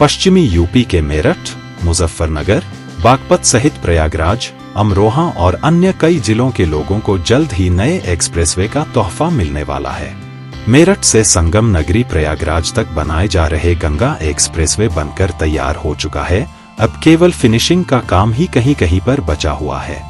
पश्चिमी यूपी के मेरठ, मुजफ्फरनगर, बागपत सहित प्रयागराज, अमरोहा और अन्य कई जिलों के लोगों को जल्द ही नए एक्सप्रेसवे का तोहफा मिलने वाला है। मेरठ से संगम नगरी प्रयागराज तक बनाए जा रहे गंगा एक्सप्रेसवे बनकर तैयार हो चुका है। अब केवल फिनिशिंग का काम ही कहीं कहीं पर बचा हुआ है।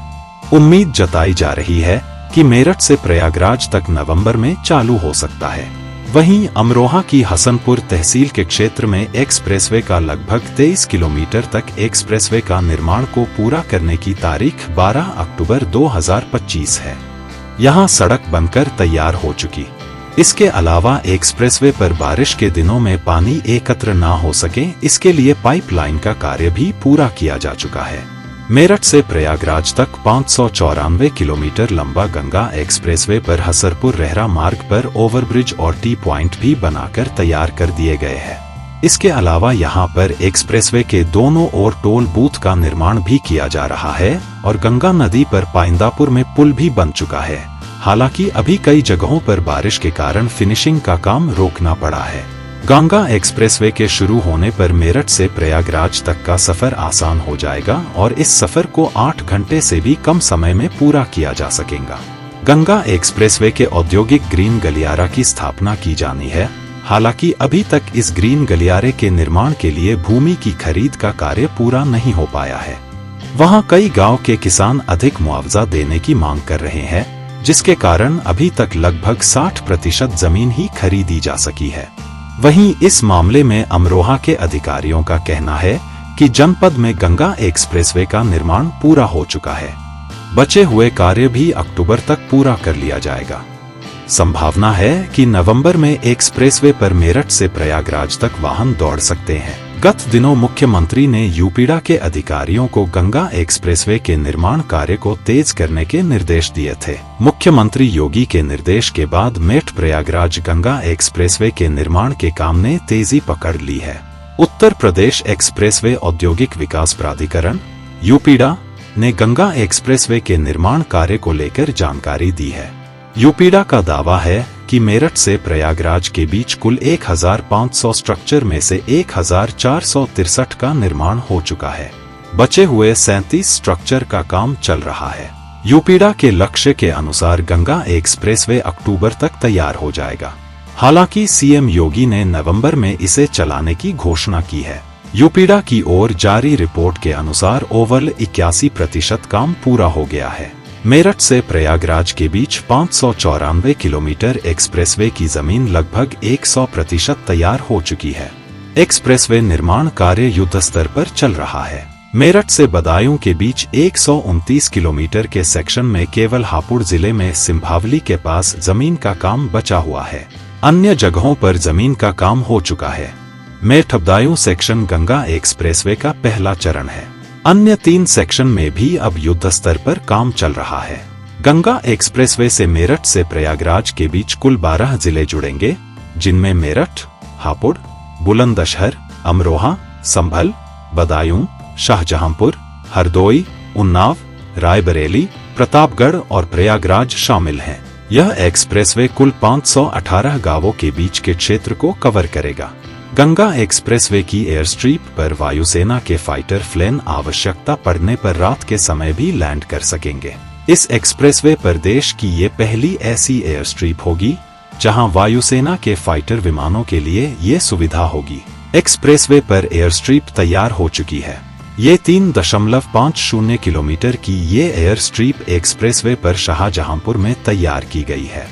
उम्मीद जताई जा रही है कि मेरठ से प्रयागराज तक नवंबर में चालू हो सकता है। वहीं अमरोहा की हसनपुर तहसील के क्षेत्र में एक्सप्रेसवे का लगभग 23 किलोमीटर तक एक्सप्रेसवे का निर्माण को पूरा करने की तारीख 12 अक्टूबर 2025 है। यहां सड़क बनकर तैयार हो चुकी। इसके अलावा एक्सप्रेसवे पर बारिश के दिनों में पानी एकत्र ना हो सके, इसके लिए पाइपलाइन का कार्य भी पूरा किया जा चुका है। मेरठ से प्रयागराज तक 594 किलोमीटर लंबा गंगा एक्सप्रेसवे पर हसरपुर रेहरा मार्ग पर ओवरब्रिज और टी पॉइंट भी बनाकर तैयार कर दिए गए हैं। इसके अलावा यहां पर एक्सप्रेसवे के दोनों ओर टोल बूथ का निर्माण भी किया जा रहा है और गंगा नदी पर पाइंदापुर में पुल भी बन चुका है। हालांकि अभी कई जगहों पर बारिश के कारण फिनिशिंग का काम रोकना पड़ा है। गंगा एक्सप्रेसवे के शुरू होने पर मेरठ से प्रयागराज तक का सफर आसान हो जाएगा और इस सफर को 8 घंटे से भी कम समय में पूरा किया जा सकेगा। गंगा एक्सप्रेसवे के औद्योगिक ग्रीन गलियारा की स्थापना की जानी है। हालांकि अभी तक इस ग्रीन गलियारे के निर्माण के लिए भूमि की खरीद का कार्य पूरा नहीं हो पाया है। वहां कई गांव के किसान अधिक मुआवजा देने की मांग कर रहे हैं, जिसके कारण अभी तक लगभग 60% जमीन ही खरीदी जा सकी है। वहीं इस मामले में अमरोहा के अधिकारियों का कहना है कि जनपद में गंगा एक्सप्रेसवे का निर्माण पूरा हो चुका है। बचे हुए कार्य भी अक्टूबर तक पूरा कर लिया जाएगा। संभावना है कि नवंबर में एक्सप्रेसवे पर मेरठ से प्रयागराज तक वाहन दौड़ सकते हैं। गत दिनों मुख्यमंत्री ने यूपीडा के अधिकारियों को गंगा एक्सप्रेसवे के निर्माण कार्य को तेज करने के निर्देश दिए थे। मुख्यमंत्री योगी के निर्देश के बाद मेरठ प्रयागराज गंगा एक्सप्रेसवे के निर्माण के काम ने तेजी पकड़ ली है। उत्तर प्रदेश एक्सप्रेसवे औद्योगिक विकास प्राधिकरण यूपीडा ने गंगा एक्सप्रेसवे के निर्माण कार्य को लेकर जानकारी दी है। यूपीडा का दावा है कि मेरठ से प्रयागराज के बीच कुल 1500 स्ट्रक्चर में से 1463 का निर्माण हो चुका है। बचे हुए 37 स्ट्रक्चर का काम चल रहा है। यूपीडा के लक्ष्य के अनुसार गंगा एक्सप्रेसवे अक्टूबर तक तैयार हो जाएगा। हालांकि सीएम योगी ने नवंबर में इसे चलाने की घोषणा की है। यूपीडा की ओर जारी रिपोर्ट के अनुसार ओवरऑल 81% काम पूरा हो गया है। मेरठ से प्रयागराज के बीच 594 किलोमीटर एक्सप्रेसवे की जमीन लगभग 100% तैयार हो चुकी है। एक्सप्रेसवे निर्माण कार्य युद्ध स्तर पर चल रहा है। मेरठ से बदायूं के बीच 129 किलोमीटर के सेक्शन में केवल हापुड़ जिले में सिंभावली के पास जमीन का काम बचा हुआ है। अन्य जगहों पर जमीन का काम हो चुका है। मेरठ बदायूं सेक्शन गंगा एक्सप्रेसवे का पहला चरण है। अन्य 3 सेक्शन में भी अब युद्ध स्तर पर काम चल रहा है। गंगा एक्सप्रेसवे से मेरठ से प्रयागराज के बीच कुल 12 जिले जुड़ेंगे, जिनमें मेरठ, हापुड़, बुलंदशहर, अमरोहा, संभल, बदायूं, शाहजहांपुर, हरदोई, उन्नाव, रायबरेली, प्रतापगढ़ और प्रयागराज शामिल हैं। यह एक्सप्रेसवे कुल 518 गांवों के बीच के क्षेत्र को कवर करेगा। गंगा एक्सप्रेसवे की एयर स्ट्रिप पर वायुसेना के फाइटर प्लेन आवश्यकता पड़ने पर रात के समय भी लैंड कर सकेंगे। इस एक्सप्रेसवे पर देश की ये पहली ऐसी एयर स्ट्रिप होगी जहां वायुसेना के फाइटर विमानों के लिए ये सुविधा होगी। एक्सप्रेसवे पर एयर स्ट्रिप तैयार हो चुकी है। ये 3.50 किलोमीटर की ये एयर स्ट्रिप एक्सप्रेसवे पर शाहजहांपुर में तैयार की गई है।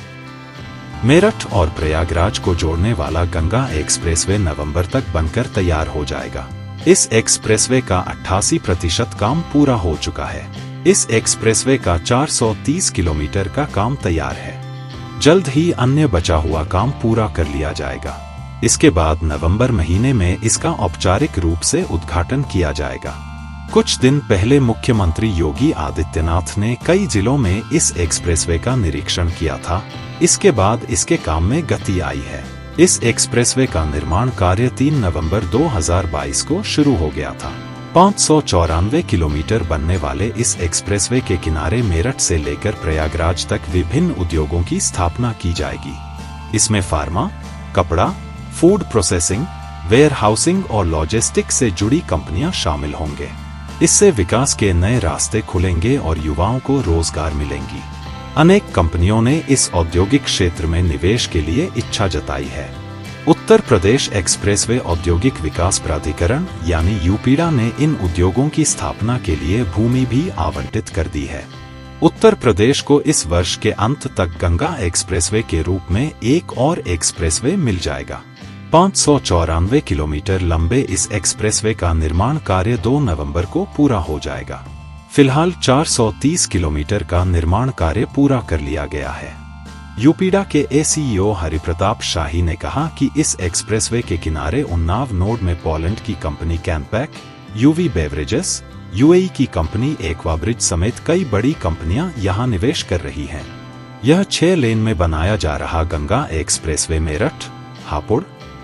मेरठ और प्रयागराज को जोड़ने वाला गंगा एक्सप्रेसवे नवंबर तक बनकर तैयार हो जाएगा। इस एक्सप्रेसवे का 88% काम पूरा हो चुका है। इस एक्सप्रेसवे का 430 किलोमीटर का काम तैयार है। जल्द ही अन्य बचा हुआ काम पूरा कर लिया जाएगा। इसके बाद नवंबर महीने में इसका औपचारिक रूप से उद्घाटन किया जाएगा। कुछ दिन पहले मुख्यमंत्री योगी आदित्यनाथ ने कई जिलों में इस एक्सप्रेसवे का निरीक्षण किया था। इसके बाद इसके काम में गति आई है। इस एक्सप्रेसवे का निर्माण कार्य 3 नवंबर 2022 को शुरू हो गया था। 594 किलोमीटर बनने वाले इस एक्सप्रेसवे के किनारे मेरठ से लेकर प्रयागराज तक विभिन्न उद्योगों की स्थापना की जाएगी। इसमें फार्मा, कपड़ा, फूड प्रोसेसिंग, वेयरहाउसिंग और लॉजिस्टिक्स से जुड़ी कंपनियां शामिल होंगे। इससे विकास के नए रास्ते खुलेंगे और युवाओं को रोजगार मिलेंगी। अनेक कंपनियों ने इस औद्योगिक क्षेत्र में निवेश के लिए इच्छा जताई है। उत्तर प्रदेश एक्सप्रेसवे औद्योगिक विकास प्राधिकरण यानी यूपीडा ने इन उद्योगों की स्थापना के लिए भूमि भी आवंटित कर दी है। उत्तर प्रदेश को इस वर्ष के अंत तक गंगा एक्सप्रेसवे के रूप में एक और एक्सप्रेसवे मिल जाएगा। 594 किलोमीटर लंबे इस एक्सप्रेसवे का निर्माण कार्य 2 नवंबर को पूरा हो जाएगा। फिलहाल 430 किलोमीटर का निर्माण कार्य पूरा कर लिया गया है। यूपीडा के एसीईओ हरिप्रताप शाही ने कहा कि इस एक्सप्रेसवे के किनारे उन्नाव नोड में पोलैंड की company Canpack, UV beverages, UAE की कंपनी एक्वाब्रिज समेत कई बड़ी कंपनियां यहां निवेश कर रही हैं। यह 6 लेन में बनाया जा रहा गंगा एक्सप्रेसवे मेरठ, हापुड़,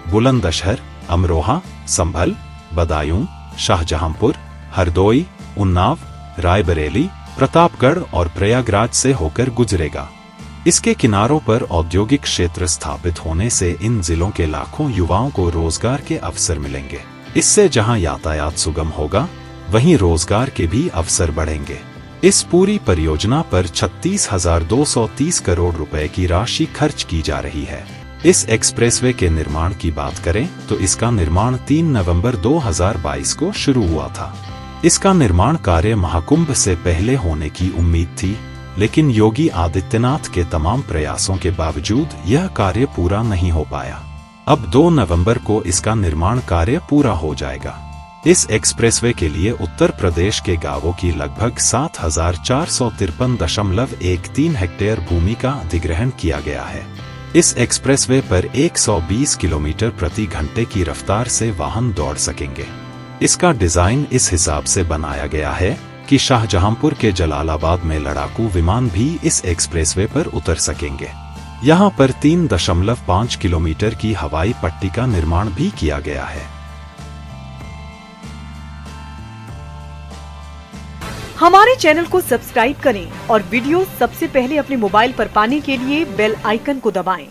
बुलंदशहर, अमरोहा, संभल, बदायूं, शाहजहांपुर, हरदोई, उन्नाव, रायबरेली, प्रतापगढ़ और प्रयागराज से होकर गुजरेगा। इसके किनारों पर औद्योगिक क्षेत्र स्थापित होने से इन जिलों के लाखों युवाओं को रोजगार के अवसर मिलेंगे। इससे जहां यातायात सुगम होगा, वहीं रोजगार के भी अवसर बढ़ेंगे। इस पूरी परियोजना पर 36,230 करोड़ रुपए की राशि खर्च की जा रही है। इस एक्सप्रेसवे के निर्माण की बात करें तो इसका निर्माण 3 नवंबर 2022 को शुरू हुआ था। इसका निर्माण कार्य महाकुंभ से पहले होने की उम्मीद थी, लेकिन योगी आदित्यनाथ के तमाम प्रयासों के बावजूद यह कार्य पूरा नहीं हो पाया। अब 2 नवंबर को इसका निर्माण कार्य पूरा हो जाएगा। इस एक्सप्रेसवे के लिए उत्तर प्रदेश के गांवों की लगभग 7,453.13 हेक्टेयर भूमि का अधिग्रहण किया गया है। इस एक्सप्रेसवे पर 120 किलोमीटर प्रति घंटे की रफ्तार से वाहन दौड़ सकेंगे। इसका डिजाइन इस हिसाब से बनाया गया है कि शाहजहांपुर के जलालाबाद में लड़ाकू विमान भी इस एक्सप्रेसवे पर उतर सकेंगे। यहां पर 3.5 किलोमीटर की हवाई पट्टी का निर्माण भी किया गया है। हमारे चैनल को सब्सक्राइब करें और वीडियो सबसे पहले अपने मोबाइल पर पाने के लिए बेल आइकन को दबाएं।